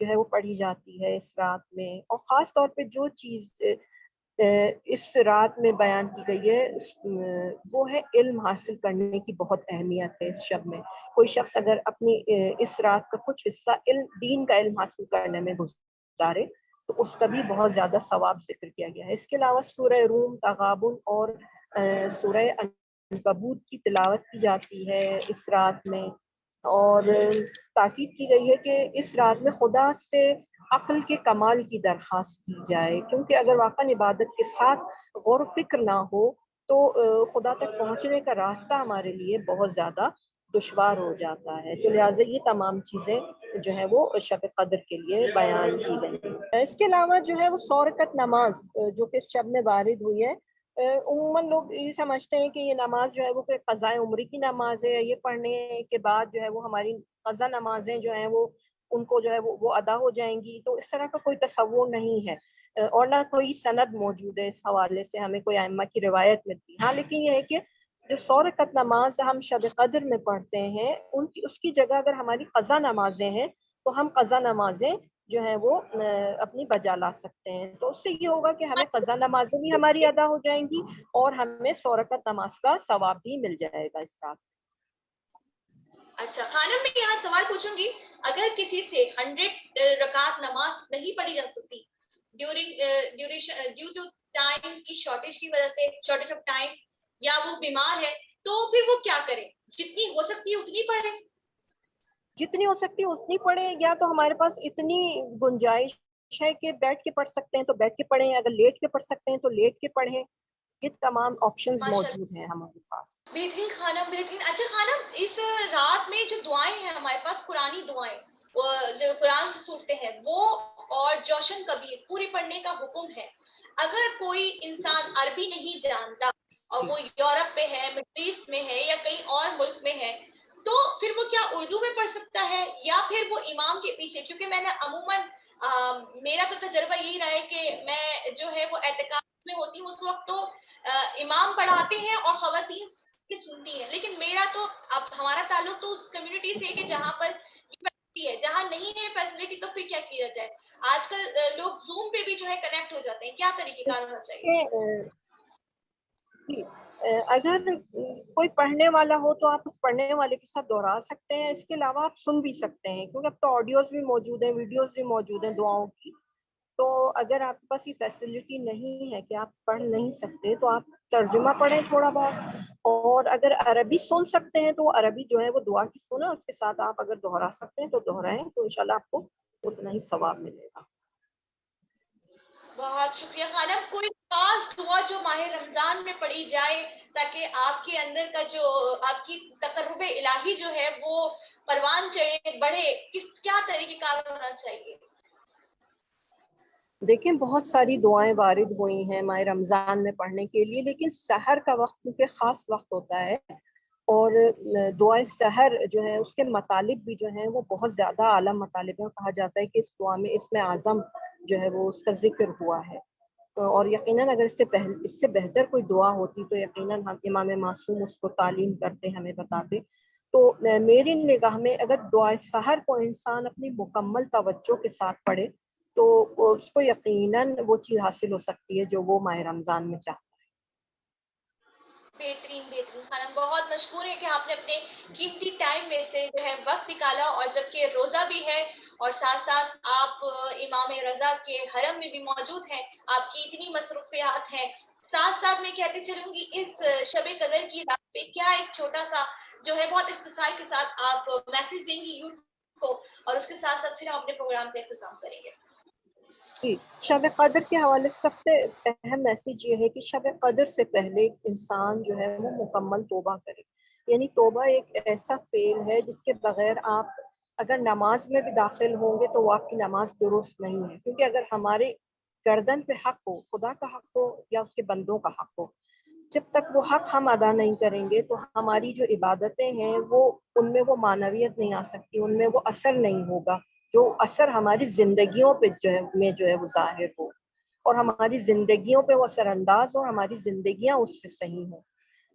جو ہے وہ پڑھی جاتی ہے اس رات میں، اور خاص طور پہ جو چیز اس رات میں بیان کی گئی ہے وہ ہے علم حاصل کرنے کی بہت اہمیت ہے اس شب میں. کوئی شخص اگر اپنی اس رات کا کچھ حصہ دین کا علم حاصل کرنے میں گزارے تو اس کا بھی بہت زیادہ ثواب ذکر کیا گیا ہے. اس کے علاوہ سورہ روم، تغابن اور سورہ عنکبوت کی تلاوت کی جاتی ہے اس رات میں، اور تاکید کی گئی ہے کہ اس رات میں خدا سے عقل کے کمال کی درخواست کی جائے، کیونکہ اگر واقعا عبادت کے ساتھ غور و فکر نہ ہو تو خدا تک پہنچنے کا راستہ ہمارے لیے بہت زیادہ دشوار ہو جاتا ہے. تو لہٰذا یہ تمام چیزیں جو ہے وہ شب قدر کے لیے بیان کی گئی. اس کے علاوہ جو ہے وہ 100 رکعت نماز جو کہ اس شب میں وارد ہوئی ہے، عموماً لوگ یہ سمجھتے ہیں کہ یہ نماز جو ہے وہ قضاء عمری کی نماز ہے، یہ پڑھنے کے بعد جو ہے وہ ہماری قضا نمازیں جو ہیں وہ ان کو جو ہے وہ ادا ہو جائیں گی. تو اس طرح کا کوئی تصور نہیں ہے، اور نہ کوئی سند موجود ہے اس حوالے سے، ہمیں کوئی ائمہ کی روایت ملتی. ہاں لیکن یہ ہے کہ جو 100 رکعت نماز ہم شب قدر میں پڑھتے ہیں اس کی جگہ اگر ہماری قضا نمازیں ہیں تو ہم قضا نمازیں جو ہے وہ اپنی بجا لا سکتے ہیں. تو اس سے یہ ہوگا کہ ہمیں قضا نمازیں بھی ہماری ادا ہو جائیں گی اور ہمیں 100 رکعت نماز کا ثواب بھی مل جائے گا اس رات. اچھا خانم، میں یہاں سوال پوچھوں گی، اگر کسی سے 100 رکعت نماز نہیں پڑھی جا سکتی ڈیو ٹو ٹائم کی شارٹیج کی وجہ سے، شارٹیج آف ٹائم، یا وہ بیمار ہے، تو پھر وہ کیا کرے؟ جتنی ہو سکتی ہے اتنی پڑھے؟ جتنی ہو سکتی ہے اتنی پڑھیں، یا تو ہمارے پاس اتنی گنجائش ہے کہ بیٹھ کے پڑھ سکتے ہیں تو بیٹھ کے پڑھیں، اگر لیٹ کے پڑھ سکتے ہیں تو لیٹ کے پڑھیں. یہ تمام آپشنز ماشاء موجود ہیں ہمارے پاس. بہترین خانم، بہترین. اچھا خانم، اس رات میں جو دعائیں ہیں ہمارے پاس، قرآنی دعائیں جو قرآن سے سنتے ہیں وہ، اور جوشن کبیر پوری پڑھنے کا حکم ہے. اگر کوئی انسان عربی نہیں جانتا اور وہ یورپ میں ہے، مڈل ایسٹ میں ہے، یا کہیں اور ملک میں ہے، تو پھر وہ کیا اردو میں پڑھ سکتا ہے، یا پھر وہ امام کے پیچھے؟ کیونکہ میں نے عموماً میرا تو تجربہ یہی رہا ہے کہ میں جو ہے وہ اعتکاف میں ہوتی ہوں اس وقت تو امام پڑھاتے ہیں اور خواتین کی سنتی ہیں. لیکن میرا تو اب ہمارا تعلق تو اس کمیونٹی سے ہے کہ جہاں پر ہے، جہاں نہیں ہے فیسلٹی تو پھر کیا کیا جائے؟ آج کل لوگ زوم پہ بھی جو ہے کنیکٹ ہو جاتے ہیں، کیا طریقہ کار ہونا چاہیے؟ اگر کوئی پڑھنے والا ہو تو آپ اس پڑھنے والے کے ساتھ دوہرا سکتے ہیں. اس کے علاوہ آپ سن بھی سکتے ہیں، کیونکہ اب تو آڈیوز بھی موجود ہیں، ویڈیوز بھی موجود ہیں دعاؤں کی. تو اگر آپ کے پاس یہ فیسلٹی نہیں ہے کہ آپ پڑھ نہیں سکتے تو آپ ترجمہ پڑھیں تھوڑا بہت، اور اگر عربی سن سکتے ہیں تو وہ عربی جو ہے وہ دعا کی سنیں، اس کے ساتھ آپ اگر دوہرا سکتے ہیں تو دوہرائیں، تو انشاءاللہ آپ کو اتنا ہی ثواب ملے گا. بہت شکریہ خانم. کوئی خاص دعا جو ماہ رمضان میں پڑھی جائے تاکہ آپ کے اندر کا جو آپ کی تقرب الہی جو ہے وہ پروان چڑھے، بڑھے، کیا طریقہ کار ہونا چاہیے؟ دیکھیں بہت ساری دعائیں وارد ہوئی ہیں ماہ رمضان میں پڑھنے کے لیے، لیکن سحر کا وقت کیونکہ خاص وقت ہوتا ہے، اور دعائیں سحر جو ہے اس کے مطالب بھی جو ہیں وہ بہت زیادہ اعلیٰ مطالب ہیں. کہا جاتا ہے کہ اس دعا میں اسم اعظم جو ہے وہ اس کا ذکر ہوا ہے، اور یقیناً اگر اس سے بہتر کوئی دعا ہوتی تو یقیناً ہم امام معصوم اس کو تعلیم کرتے، ہمیں بتاتے. تو میری نگاہ میں اگر دعائے سحر کو انسان اپنی مکمل توجہ کے ساتھ پڑھے تو اس کو یقیناً وہ چیز حاصل ہو سکتی ہے جو وہ ماہ رمضان میں چاہتا ہے. بہترین بہترین خانم، بہت مشکور ہے کہ آپ نے اپنے قیمتی ٹائم میں سے جو ہے وقت نکالا، اور جبکہ روزہ بھی ہے اور ساتھ ساتھ آپ امام رضا کے حرم میں بھی موجود ہیں، آپ کی اتنی مصروفیات ہیں. ساتھ ساتھ میں کہتی چلوں گی اس شب قدر کی رات پہ کیا ایک چھوٹا سا جو ہے بہت اختصار کے ساتھ آپ میسج دیں گی یوتھ کو، اور اس کے ساتھ ساتھ پھر ہم اپنے پروگرام کا اختتام کریں گے. جی، شب قدر کے حوالے سے سب سے اہم میسج یہ ہے کہ شب قدر سے پہلے انسان جو ہے وہ مکمل توبہ کرے. یعنی توبہ ایک ایسا فعل ہے جس کے بغیر آپ اگر نماز میں بھی داخل ہوں گے تو وہ آپ کی نماز درست نہیں ہے، کیونکہ اگر ہمارے گردن پہ حق ہو، خدا کا حق ہو یا اس کے بندوں کا حق ہو، جب تک وہ حق ہم ادا نہیں کریں گے تو ہماری جو عبادتیں ہیں وہ ان میں وہ معنویت نہیں آ سکتی، ان میں وہ اثر نہیں ہوگا جو اثر ہماری زندگیوں پہ جو ہے وہ ظاہر ہو، اور ہماری زندگیوں پہ وہ اثر انداز ہو، ہماری زندگیاں اس سے صحیح ہوں.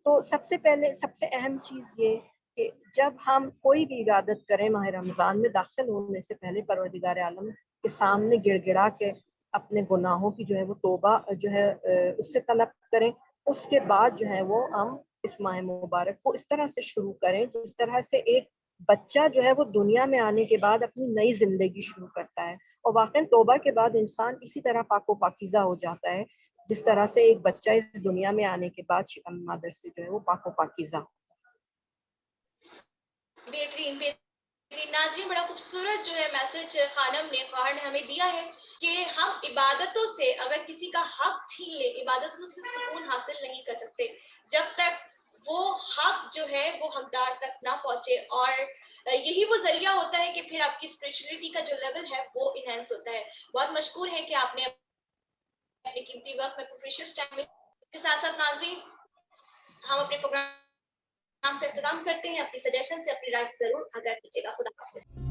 تو سب سے پہلے سب سے اہم چیز یہ کہ جب ہم کوئی بھی عبادت کریں ماہ رمضان میں داخل ہونے سے پہلے پروردگار عالم کے سامنے گڑ گڑا کے اپنے گناہوں کی جو ہے وہ توبہ جو ہے اس سے طلب کریں. اس کے بعد جو ہے وہ ہم اس ماہ مبارک کو اس طرح سے شروع کریں جس طرح سے ایک بچہ جو ہے وہ دنیا میں آنے کے بعد اپنی نئی زندگی شروع کرتا ہے. اور واقعی توبہ کے بعد انسان اسی طرح پاک و پاکیزہ ہو جاتا ہے جس طرح سے ایک بچہ اس دنیا میں آنے کے بعد مادر سے جو ہے وہ پاک و پاکیزہ. بہترین بہترین ناظرین، بڑا خوبصورت جو ہے میسج خانم نے خواہر نے ہمیں دیا ہے کہ ہم عبادتوں سے اگر کسی کا حق چھین لے، عبادتوں سے سکون حاصل نہیں کر سکتے جب تک وہ حق جو ہے وہ حقدار تک نہ پہنچے. اور یہی وہ ذریعہ ہوتا ہے کہ پھر آپ کی اسپرچولیٹی کا جو لیول ہے وہ انہینس ہوتا ہے. بہت مشکور ہے کہ آپ نے اپنے قیمتی وقت میں پروفیشنل ٹائم میں. اس کے ساتھ ساتھ ناظرین ہم اپنے پروگرام کا اختتام کرتے ہیں. اپنی سجیشن سے اپنی رائے ضرور آگاہ کیجیے گا. خدا حافظ.